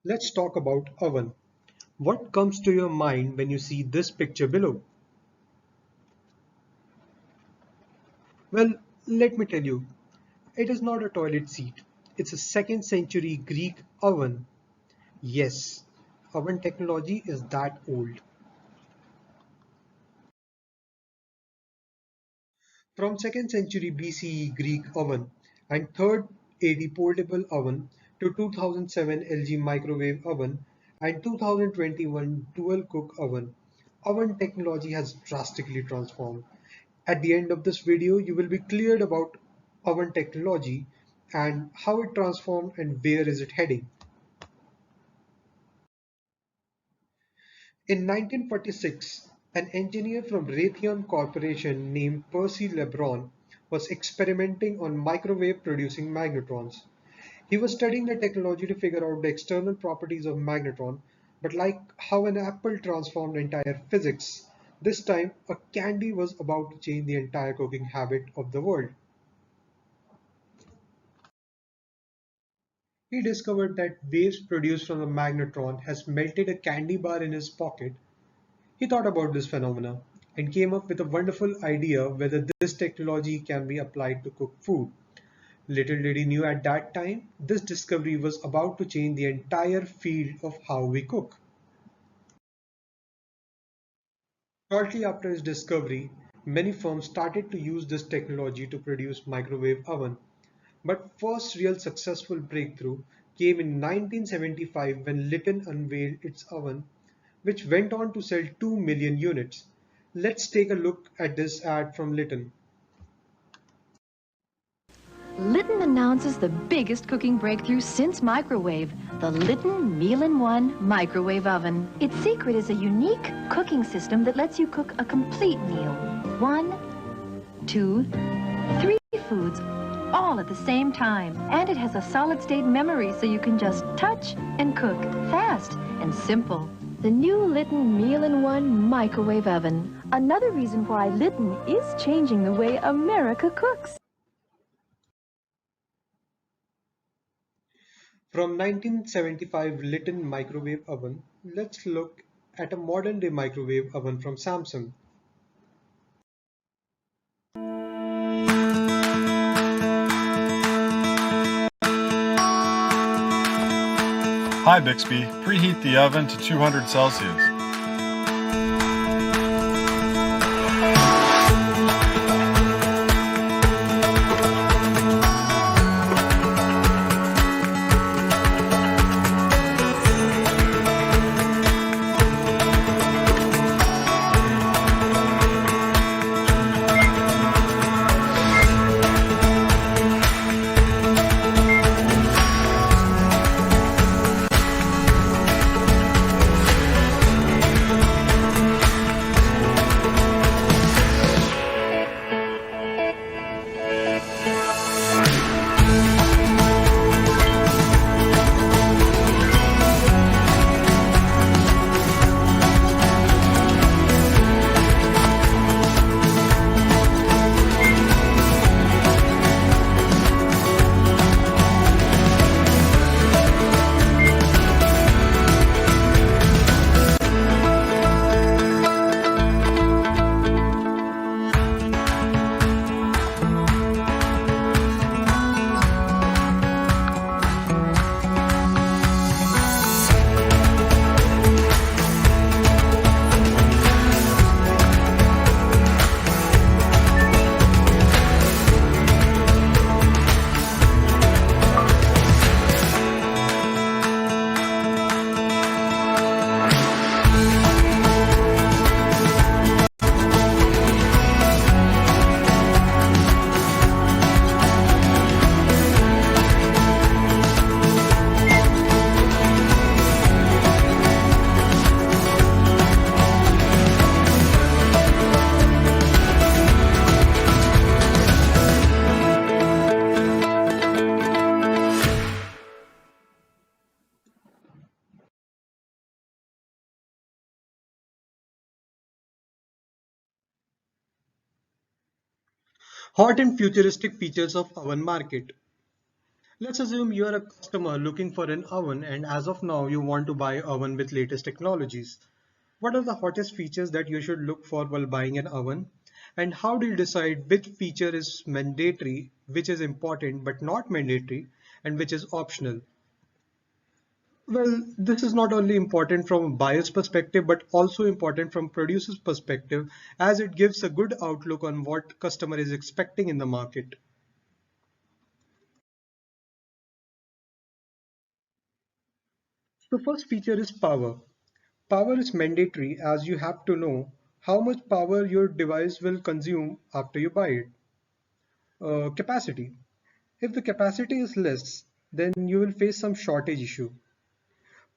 Let's talk about oven. What comes to your mind when you see this picture below? Well, let me tell you, it is not a toilet seat. It's a 2nd century Greek oven. Yes, oven technology is that old. From 2nd century BCE Greek oven and 3rd AD portable oven to 2007 LG microwave oven and 2021 dual cook oven technology has drastically transformed. At the end of this video, you will be cleared about oven technology and how it transformed and where is it heading. In 1946, an engineer from Raytheon Corporation named Percy LeBron was experimenting on microwave producing magnetrons. He was studying the technology to figure out the external properties of magnetron, but like how an apple transformed entire physics, this time a candy was about to change the entire cooking habit of the world. He discovered that waves produced from a magnetron has melted a candy bar in his pocket. He thought about this phenomena and came up with a wonderful idea whether this technology can be applied to cook food. Little did he knew at that time, this discovery was about to change the entire field of how we cook. Shortly after his discovery, many firms started to use this technology to produce microwave oven. But first real successful breakthrough came in 1975 when Litton unveiled its oven, which went on to sell 2 million units. Let's take a look at this ad from Litton. Litton announces the biggest cooking breakthrough since microwave, the Litton Meal-in-One microwave oven. Its secret is a unique cooking system that lets you cook a complete meal. 1, 2, 3 foods, all at the same time. And it has a solid-state memory so you can just touch and cook fast and simple. The new Litton Meal-in-One microwave oven. Another reason why Litton is changing the way America cooks. From 1975 Litton microwave oven, let's look at a modern day microwave oven from Samsung. Hi Bixby, preheat the oven to 200 Celsius. Hot and futuristic features of oven market. Let's assume you are a customer looking for an oven and as of now you want to buy oven with latest technologies. What are the hottest features that you should look for while buying an oven? And how do you decide which feature is mandatory, which is important but not mandatory, and which is optional? Well, this is not only important from a buyer's perspective, but also important from producer's perspective, as it gives a good outlook on what customer is expecting in the market. The first feature is power. Power is mandatory as you have to know how much power your device will consume after you buy it. Capacity. If the capacity is less, then you will face some shortage issue.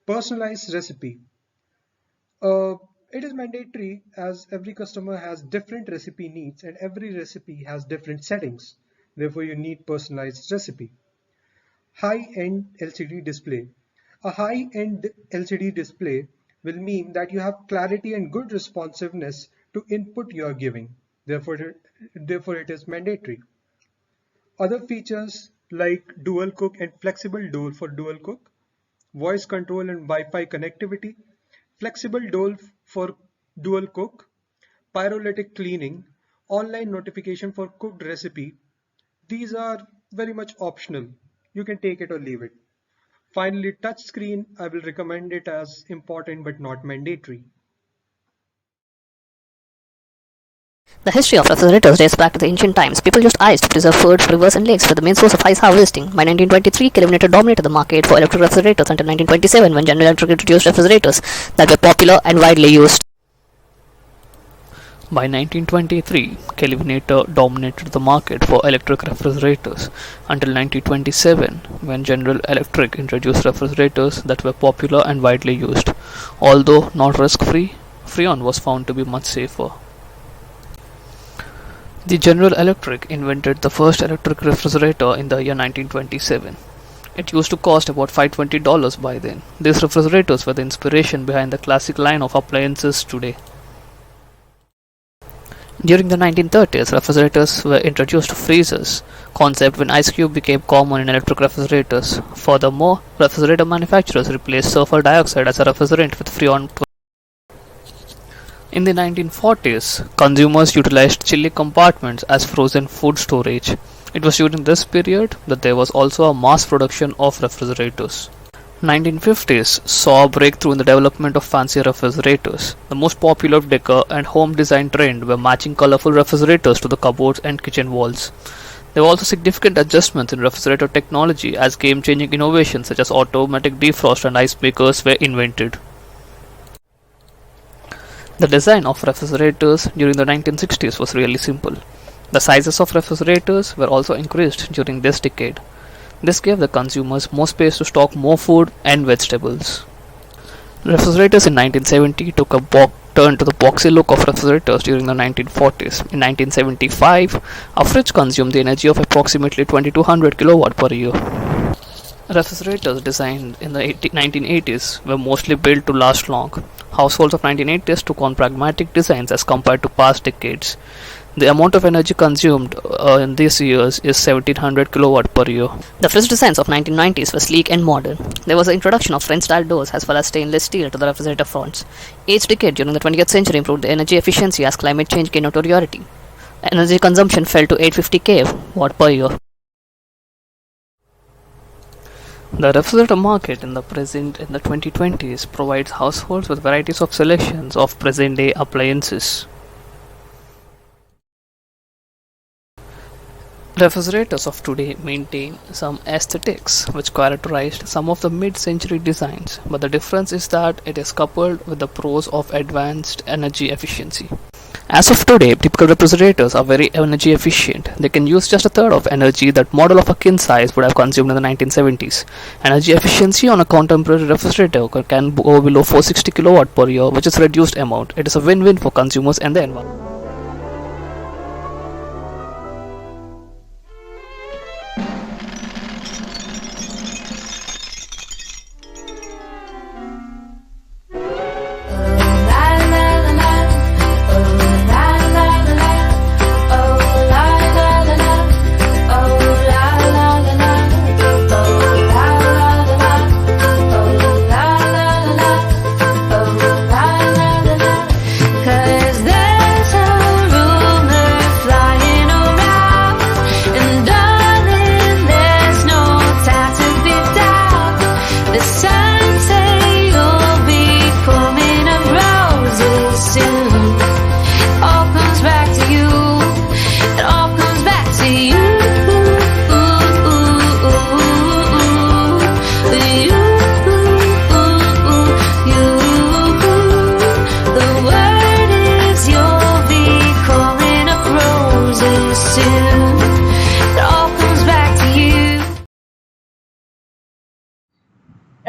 Personalized recipe. Uh, it is mandatory as every customer has different recipe needs and every recipe has different settings. Therefore, you need personalized recipe. High-end LCD display. A high-end LCD display will mean that you have clarity and good responsiveness to input you are giving. Therefore, it is mandatory. Other features like dual cook and flexible door for dual cook, voice control and Wi-Fi connectivity, flexible door for dual cook, pyrolytic cleaning, online notification for cooked recipe. These are very much optional. You can take it or leave it. Finally, touch screen, I will recommend it as important but not mandatory. The history of refrigerators dates back to the ancient times. People used ice to preserve food, rivers, and lakes were the main source of ice harvesting. By 1923, Kelvinator dominated the market for electric refrigerators until 1927, when General Electric introduced refrigerators that were popular and widely used. By 1923, Kelvinator dominated the market for electric refrigerators until 1927, when General Electric introduced refrigerators that were popular and widely used. Although not risk-free, Freon was found to be much safer. The General Electric invented the first electric refrigerator in the year 1927. It used to cost about $520 by then. These refrigerators were the inspiration behind the classic line of appliances today. During the 1930s, refrigerators were introduced to freezers, concept when ice cube became common in electric refrigerators. Furthermore, refrigerator manufacturers replaced sulfur dioxide as a refrigerant with Freon. In the 1940s, consumers utilized chilli compartments as frozen food storage. It was during this period that there was also a mass production of refrigerators. 1950s saw a breakthrough in the development of fancy refrigerators. The most popular decor and home design trend were matching colorful refrigerators to the cupboards and kitchen walls. There were also significant adjustments in refrigerator technology as game-changing innovations such as automatic defrost and ice makers were invented. The design of refrigerators during the 1960s was really simple. The sizes of refrigerators were also increased during this decade. This gave the consumers more space to stock more food and vegetables. Refrigerators in 1970 took a turn to the boxy look of refrigerators during the 1940s. In 1975, a fridge consumed the energy of approximately 2200 kilowatt per year. Refrigerators designed in the 1980s were mostly built to last long. Households of 1980s took on pragmatic designs as compared to past decades. The amount of energy consumed in these years is 1700 kilowatt per year. The fridge designs of 1990s were sleek and modern. There was the introduction of French-style doors as well as stainless steel to the refrigerator fronts. Each decade during the 20th century improved the energy efficiency as climate change gained notoriety. Energy consumption fell to 850 kW per year. The refrigerator market in the 2020s provides households with varieties of selections of present-day appliances. Refrigerators of today maintain some aesthetics which characterized some of the mid-century designs, but the difference is that it is coupled with the pros of advanced energy efficiency. As of today, typical refrigerators are very energy efficient. They can use just a third of energy that model of a kin size would have consumed in the 1970s. Energy efficiency on a contemporary refrigerator can go below 460 kilowatt per year, which is a reduced amount. It is a win-win for consumers and the environment.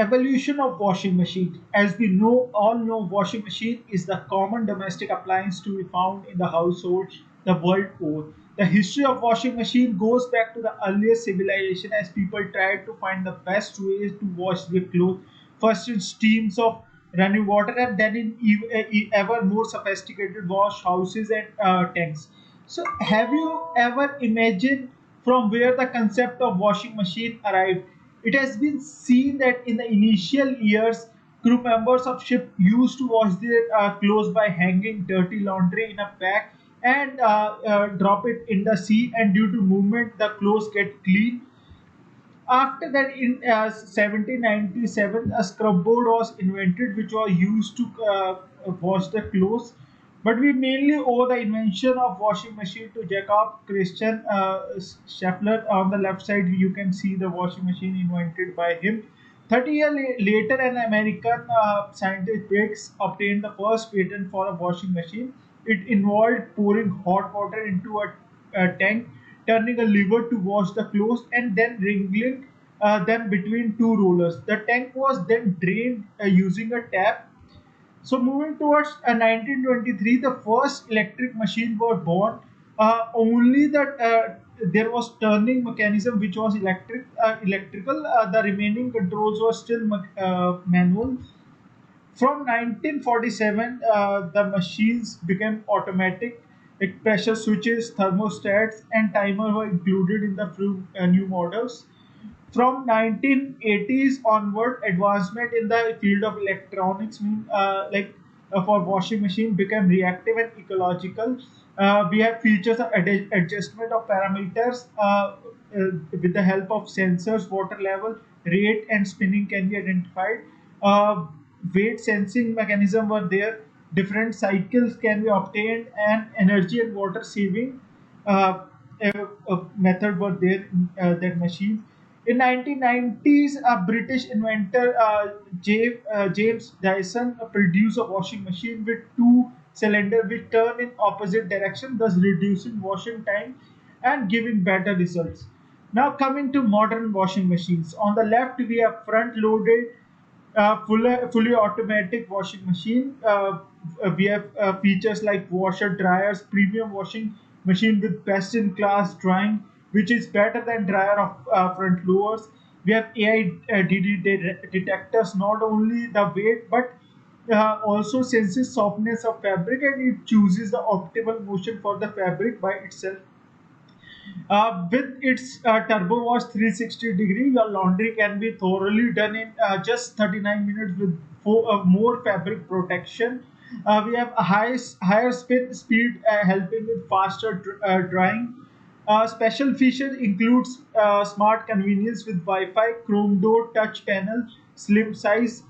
Evolution of washing machine. As we all know, washing machine is the common domestic appliance to be found in the household the world over. The history of washing machine goes back to the earliest civilization as people tried to find the best ways to wash their clothes. First in streams of running water and then in ever more sophisticated wash houses and tanks. So, have you ever imagined from where the concept of washing machine arrived? It has been seen that in the initial years, crew members of ship used to wash their clothes by hanging dirty laundry in a pack and drop it in the sea. And due to movement, the clothes get clean. After that, in 1797, a scrub board was invented, which was used to wash the clothes. But we mainly owe the invention of washing machine to Jacob Christian Scheffler. On the left side, you can see the washing machine invented by him. 30 years later, an American scientist Briggs obtained the first patent for a washing machine. It involved pouring hot water into a tank, turning a lever to wash the clothes, and then wriggling them between two rollers. The tank was then drained using a tap. So moving towards 1923, the first electric machine were born. Only that there was turning mechanism which was electrical. The remaining controls were still manual. From 1947, the machines became automatic. Like pressure switches, thermostats, and timer were included in the new models. From 1980s onward, advancement in the field of electronics mean for washing machine became reactive and ecological. We have features of adjustment of parameters with the help of sensors, water level, rate, and spinning can be identified. Uh, Weight sensing mechanism were there. Different cycles can be obtained, and energy and water saving uh, method were there in that machine. In 1990s, a British inventor James Dyson produced a washing machine with two cylinders which turn in opposite direction, thus reducing washing time and giving better results. Now coming to modern washing machines. On the left, we have front-loaded fully automatic washing machine. We have features like washer dryers, premium washing machine with best in class drying, which is better than dryer of front loaders. We have AI detectors, not only the weight but also senses softness of fabric, and it chooses the optimal motion for the fabric by itself. With its turbo wash 360-degree, your laundry can be thoroughly done in just 39 minutes with more fabric protection. We have a higher speed helping with faster drying. Special feature includes smart convenience with Wi-Fi, Chrome door, touch panel, slim size,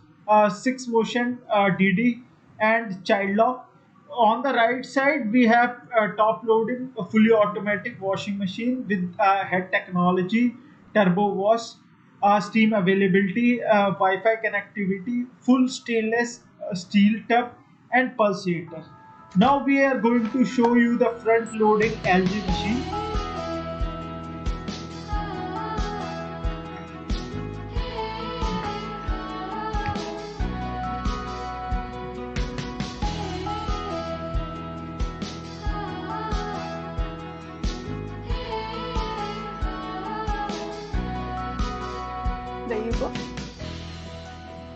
6 motion DD, and child lock. On the right side, we have top loading a fully automatic washing machine with head technology, turbo wash, steam availability, Wi-Fi connectivity, full stainless steel tub, and pulsator. Now we are going to show you the front loading LG machine. There you go.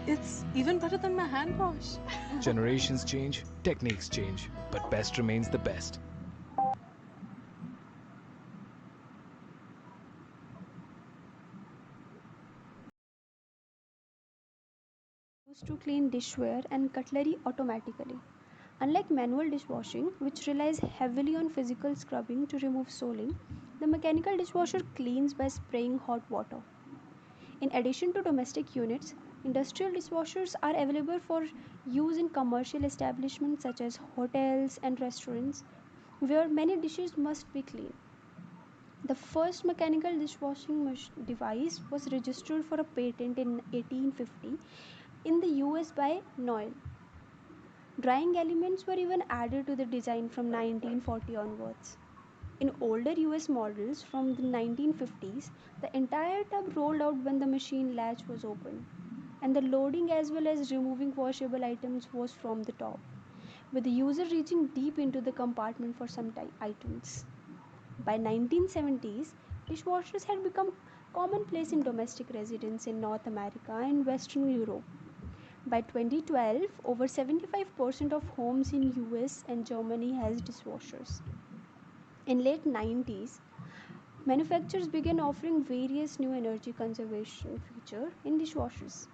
It's even better than my hand wash. Generations change, techniques change, but best remains the best. Used to clean dishware and cutlery automatically. Unlike manual dishwashing, which relies heavily on physical scrubbing to remove soiling, the mechanical dishwasher cleans by spraying hot water. In addition to domestic units, industrial dishwashers are available for use in commercial establishments such as hotels and restaurants, where many dishes must be clean. The first mechanical device was registered for a patent in 1850 in the US by Noel. Drying elements were even added to the design from 1940 onwards. In older US models from the 1950s, the entire tub rolled out when the machine latch was opened, and the loading as well as removing washable items was from the top, with the user reaching deep into the compartment for some items. By 1970s, dishwashers had become commonplace in domestic residence in North America and Western Europe. By 2012, over 75% of homes in US and Germany has dishwashers. In late 90s, manufacturers began offering various new energy conservation features in dishwashers.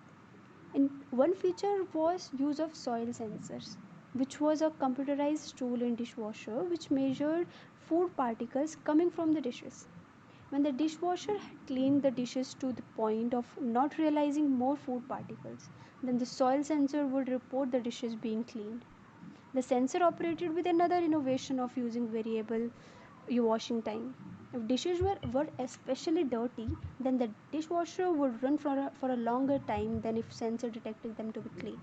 And one feature was use of soil sensors, which was a computerized tool in dishwasher which measured food particles coming from the dishes. When the dishwasher had cleaned the dishes to the point of not realizing more food particles, then the soil sensor would report the dishes being cleaned. The sensor operated with another innovation of using variable washing time. If dishes were especially dirty, then the dishwasher would run for a longer time than if sensor detected them to be clean.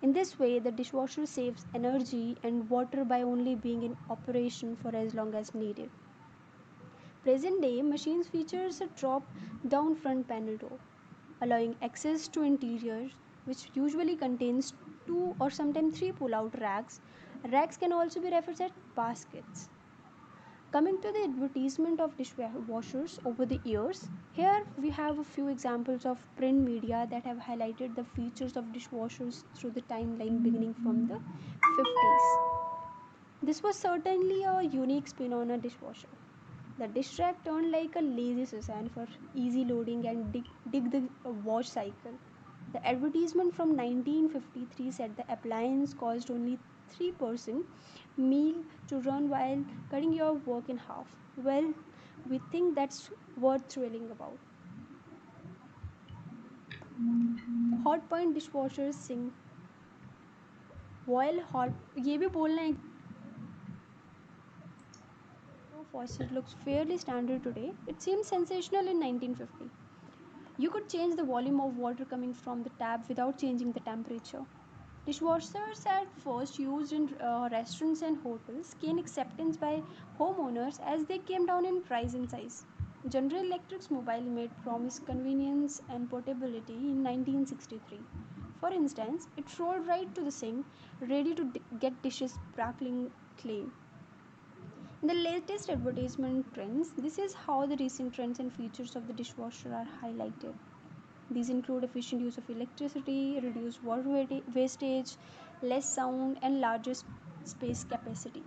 In this way, the dishwasher saves energy and water by only being in operation for as long as needed. Present day machines features a drop down front panel door, allowing access to interiors which usually contains two or sometimes three pull out racks. Racks can also be referred as baskets. Coming to the advertisement of dishwashers over the years, here we have a few examples of print media that have highlighted the features of dishwashers through the timeline beginning from the 50s. This was certainly a unique spin on a dishwasher. The dish rack turned like a lazy Susan for easy loading and dig the wash cycle. The advertisement from 1953 said the appliance caused only 3% meal to run while cutting your work in half. Well, we think that's worth thrilling about. Hot point dishwashers sing while hot ये भी बोलना है faucet looks fairly standard today. It seemed sensational in 1950. You could change the volume of water coming from the tap without changing the temperature. Dishwashers at first used in restaurants and hotels gained acceptance by homeowners as they came down in price and size. General Electric's mobile made promise convenience and portability in 1963. For instance, it rolled right to the sink, ready to get dishes sparkling clean. In the latest advertisement trends, this is how the recent trends and features of the dishwasher are highlighted. These include efficient use of electricity, reduced water wastage, less sound, and larger space capacity.